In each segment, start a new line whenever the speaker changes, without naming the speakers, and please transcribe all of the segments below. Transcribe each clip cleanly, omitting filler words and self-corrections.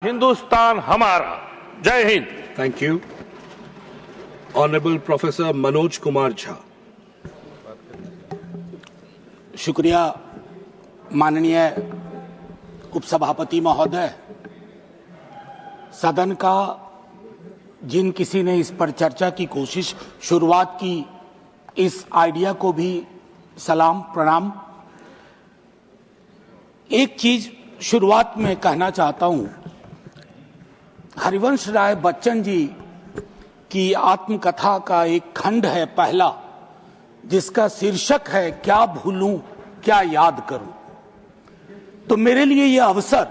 हिंदुस्तान हमारा। जय Hind.
Thank you. Honourable professor Manoj Kumar Jha.
शुक्रिया माननीय उपसभापति महोदय। सदन का जिन किसी ने इस पर चर्चा की कोशिश शुरुआत की, इस आइडिया को भी सलाम प्रणाम। एक चीज शुरुआत में कहना चाहता हूं, हरिवंश राय बच्चन जी की आत्मकथा का एक खंड है पहला, जिसका शीर्षक है क्या भूलूं क्या याद करूं। तो मेरे लिए यह अवसर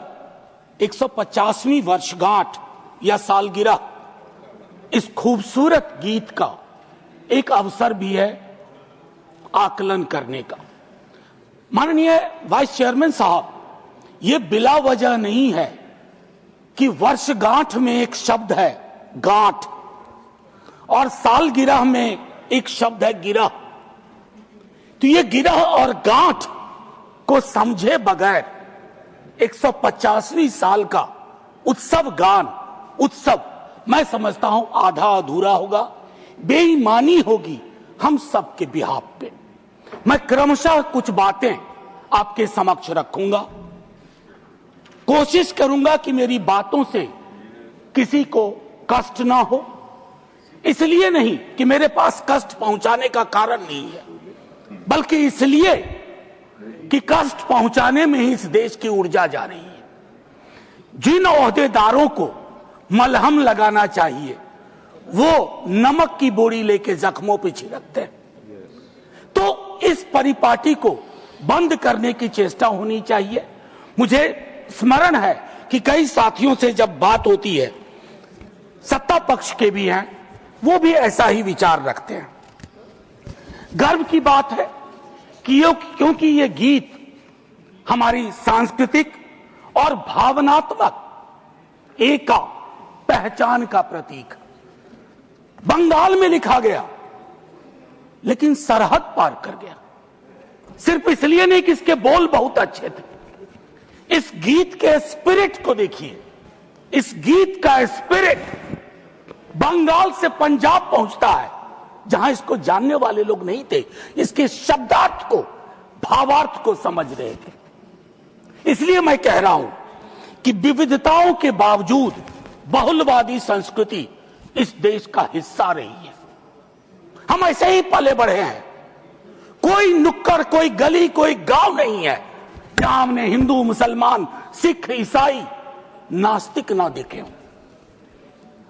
150वीं वर्षगांठ या सालगिरह इस खूबसूरत गीत का एक अवसर भी है आकलन करने का। माननीय वाइस चेयरमैन साहब, ये बिला वजह नहीं है कि वर्षगांठ में एक शब्द है गांठ और सालगिरह में एक शब्द है गिरह। तो ये गिरह और गांठ को समझे बगैर 150वीं साल का उत्सव गान, उत्सव मैं समझता हूं आधा अधूरा होगा, बेईमानी होगी हम सबके बिहाफ पे। मैं क्रमशः कुछ बातें आपके समक्ष रखूंगा, कोशिश करूंगा कि मेरी बातों से किसी को कष्ट ना हो। इसलिए नहीं कि मेरे पास कष्ट पहुंचाने का कारण नहीं है, बल्कि इसलिए कि कष्ट पहुंचाने में ही इस देश की ऊर्जा जा रही है। जिन ओहदेदारों को मलहम लगाना चाहिए वो नमक की बोरी लेके जख्मों पे छिड़कते हैं। तो इस परिपाटी को बंद करने की चेष्टा होनी चाहिए। मुझे स्मरण है कि कई साथियों से जब बात होती है, सत्ता पक्ष के भी हैं, वो भी ऐसा ही विचार रखते हैं। गर्व की बात है कि क्योंकि ये गीत हमारी सांस्कृतिक और भावनात्मक एका पहचान का प्रतीक, बंगाल में लिखा गया लेकिन सरहद पार कर गया। सिर्फ इसलिए नहीं कि इसके बोल बहुत अच्छे थे, इस गीत के स्पिरिट को देखिए। इस गीत का स्पिरिट बंगाल से पंजाब पहुंचता है, जहां इसको जानने वाले लोग नहीं थे, इसके शब्दार्थ को, भावार्थ को समझ रहे थे। इसलिए मैं कह रहा हूं कि विविधताओं के बावजूद बहुलवादी संस्कृति इस देश का हिस्सा रही है। हम ऐसे ही पले बढ़े हैं। कोई नुक्कड़, कोई गली, कोई गांव नहीं है जहां हमने हिंदू, मुसलमान, सिख, ईसाई, नास्तिक ना देखे हों।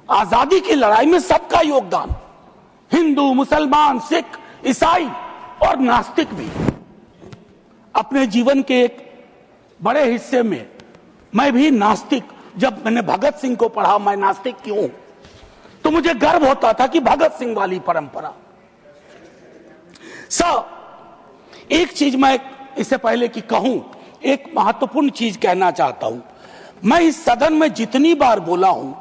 आजादी की लड़ाई में सबका योगदान, हिंदू, मुसलमान, सिख, ईसाई और नास्तिक भी। अपने जीवन के एक बड़े हिस्से में मैं भी नास्तिक, जब मैंने भगत सिंह को पढ़ा, मैं नास्तिक क्यों, तो मुझे गर्व होता था कि भगत सिंह वाली परंपरा। एक चीज मैं इससे पहले कि कहूं, एक महत्वपूर्ण चीज कहना चाहता हूं। मैं इस सदन में जितनी बार बोला हूं,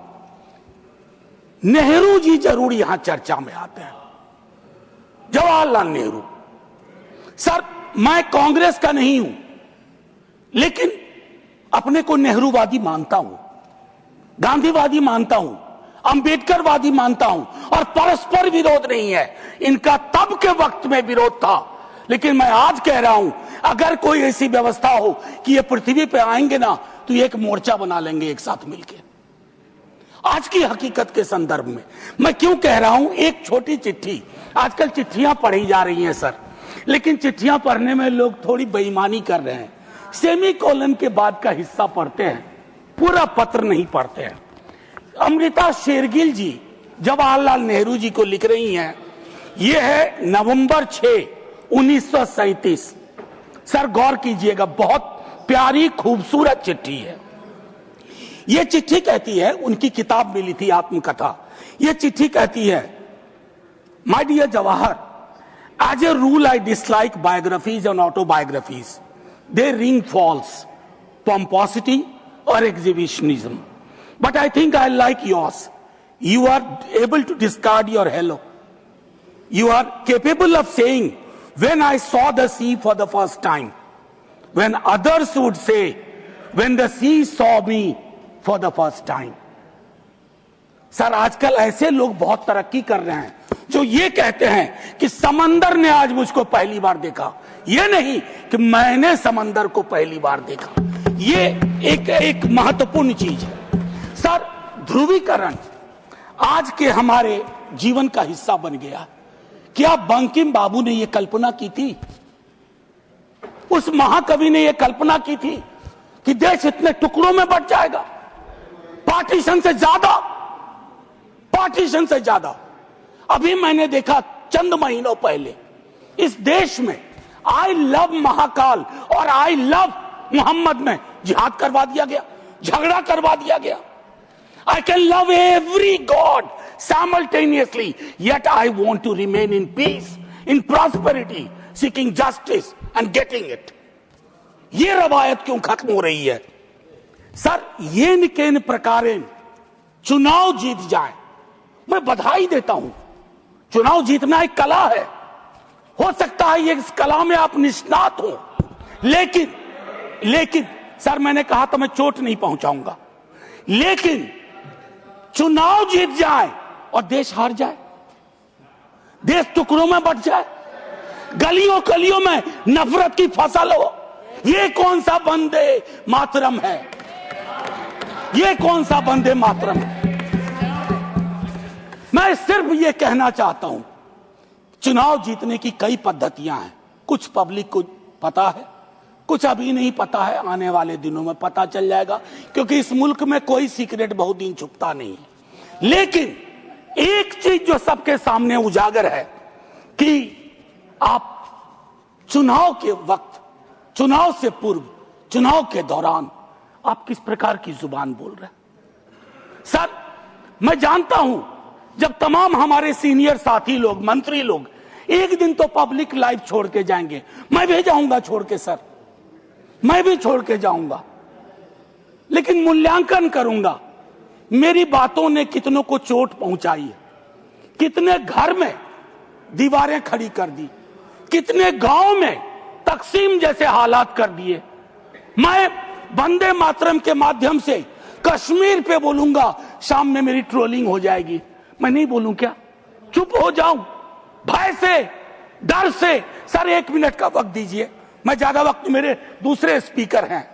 नेहरू जी जरूर यहां चर्चा में आते हैं। जवाहरलाल नेहरू। सर, मैं कांग्रेस का नहीं हूं, लेकिन अपने को नेहरूवादी मानता हूं, गांधीवादी मानता हूं, अंबेडकरवादी मानता हूं, और परस्पर विरोध नहीं है। इनका तब के वक्त में विरोध था, लेकिन मैं आज कह रहा हूं, अगर कोई ऐसी व्यवस्था हो कि ये पृथ्वी पे आएंगे ना, तो एक मोर्चा बना लेंगे एक साथ मिलकर। आज की हकीकत के संदर्भ में मैं क्यों कह रहा हूं, एक छोटी चिट्ठी, आजकल चिट्ठियां पढ़ी जा रही हैं सर, लेकिन चिट्ठियां पढ़ने में लोग थोड़ी बेईमानी कर रहे हैं। सेमीकोलन के बाद का हिस्सा पढ़ते हैं, पूरा पत्र नहीं पढ़ते हैं। अमृता शेरगिल जी जवाहरलाल नेहरू जी को लिख रही हैं। यह है नवंबर 6, 1937। सर गौर कीजिएगा, बहुत प्यारी खूबसूरत चिट्ठी है। यह चिट्ठी कहती है, उनकी किताब मिली थी आत्मकथा। यह चिट्ठी कहती है, my dear Jawahar, as a rule I dislike biographies and autobiographies. They ring false, pomposity or exhibitionism. But I think I like yours. You are able to discard your hello. You are capable of saying, when I saw the sea for the first time, when others would say, when the sea saw me for the first time. Sir आजकल ऐसे लोग बहुत तरक्की कर रहे हैं जो ये कहते हैं कि समंदर ने आज मुझको पहली बार देखा, ये नहीं कि मैंने समंदर को पहली बार देखा। ये एक महत्वपूर्ण चीज है। सर ध्रुवीकरण आज के हमारे जीवन का हिस्सा बन गया। क्या बंकिम बाबू ने यह कल्पना की थी, उस महाकवि ने यह कल्पना की थी कि देश इतने टुकड़ों में बंट जाएगा? पार्टीशन से ज्यादा। अभी मैंने देखा चंद महीनों पहले इस देश में आई लव महाकाल और आई लव मोहम्मद में जिहाद करवा दिया गया, झगड़ा करवा दिया गया। I can love every God simultaneously, yet I want to remain in peace, in prosperity, seeking justice and getting it. ये रवायत क्यों खत्म हो रही है? सर ये केन प्रकारेण चुनाव जीत जाए, मैं बधाई देता हूं। चुनाव जीतना एक कला है, हो सकता है ये इस कला में आप निष्णात हो, लेकिन सर मैंने कहा तो मैं चोट नहीं पहुंचाऊंगा, लेकिन चुनाव जीत जाए और देश हार जाए, देश टुकड़ों में बंट जाए, गलियों गलियों में नफरत की फसल हो, ये कौन सा वंदे मातरम है? ये कौन सा वंदे मातरम है? मैं सिर्फ ये कहना चाहता हूं, चुनाव जीतने की कई पद्धतियां हैं। कुछ पब्लिक को पता है, कुछ अभी नहीं पता है, आने वाले दिनों में पता चल जाएगा, क्योंकि इस मुल्क में कोई सीक्रेट बहुत दिन छुपता नहीं है। लेकिन एक चीज जो सबके सामने उजागर है कि आप चुनाव के वक्त, चुनाव से पूर्व, चुनाव के दौरान आप किस प्रकार की जुबान बोल रहे हैं। सर मैं जानता हूं जब तमाम हमारे सीनियर साथी लोग, मंत्री लोग एक दिन तो पब्लिक लाइफ छोड़ के जाएंगे, मैं भी जाऊंगा छोड़ के सर, मैं भी छोड़ के जाऊंगा, लेकिन मूल्यांकन करूंगा मेरी बातों ने कितनों को चोट पहुंचाई है, कितने घर में दीवारें खड़ी कर दी, कितने गांव में तकसीम जैसे हालात कर दिए। मैं वंदे मातरम के माध्यम से कश्मीर पे बोलूंगा, शाम में मेरी ट्रोलिंग हो जाएगी, मैं नहीं बोलूं क्या? चुप हो जाऊं भय से, डर से? सर 1 मिनट का वक्त दीजिए, मैं ज्यादा वक्त, मेरे दूसरे स्पीकर हैं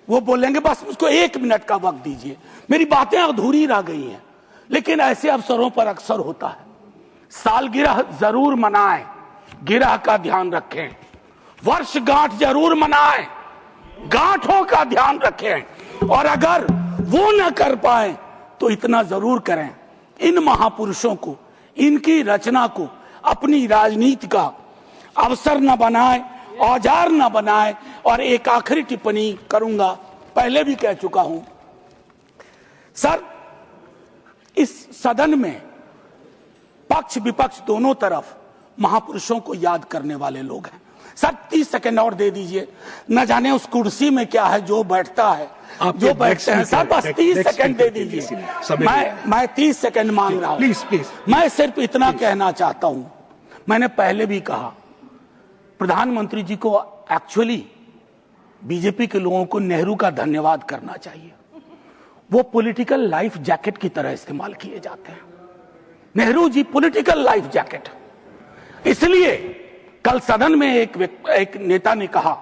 वो बोलेंगे, बस उसको 1 मिनट का वक्त दीजिए। मेरी बातें अधूरी रह गई हैं, लेकिन ऐसे अवसरों पर अक्सर होता है। सालगिरह जरूर मनाएं, गिरह का ध्यान रखें, वर्षगांठ जरूर मनाएं, गांठों का ध्यान रखें, और अगर वो न कर पाए तो इतना जरूर करें, इन महापुरुषों को, इनकी रचना को अपनी राजनीति का अवसर न बनाए, औजार न बनाए। और एक आखिरी टिप्पणी करूंगा, पहले भी कह चुका हूं सर, इस सदन में पक्ष विपक्ष दोनों तरफ महापुरुषों को याद करने वाले लोग हैं। सर 30 सेकंड और दे दीजिए, न जाने उस कुर्सी में क्या है जो बैठता है, जो बैठते हैं। सर बस 30 सेकंड दे दीजिए, मैं 30 सेकंड मांग रहा हूं।
प्लीज
मैं सिर्फ इतना कहना चाहता हूं, मैंने पहले भी कहा, प्रधानमंत्री जी को एक्चुअली बीजेपी के लोगों को नेहरू का धन्यवाद करना चाहिए। वो पॉलिटिकल लाइफ जैकेट की तरह इस्तेमाल किए जाते हैं। Nehru ji political life jacket. इसलिए कल सदन में एक नेता ने कहा,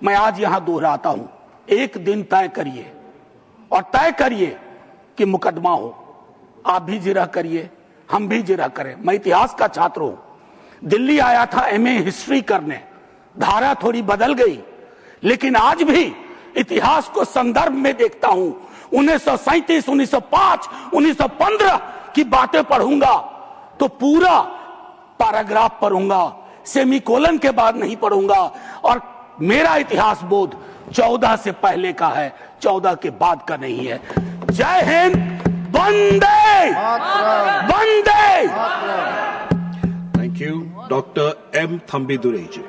मैं आज यहां दोहराता हूं, एक दिन तय करिए और तय करिए कि मुकदमा हो। आप भी जिरह करिए, हम भी जिरह करें। मैं इतिहास का छात्र हूं, दिल्ली आया था एमए हिस्ट्री करने, धारा थोड़ी बदल गई, लेकिन आज भी इतिहास को संदर्भ में देखता हूं। 1937, 1905, 1915 की बातें पढ़ूंगा तो पूरा पैराग्राफ पढ़ूंगा, सेमीकोलन के बाद नहीं पढ़ूंगा। और मेरा इतिहास बोध 14 से पहले का है, 14 के बाद का नहीं है। जय हिंद, वंदे वंदे।
Thank you. Doctor M Thambidurai ji.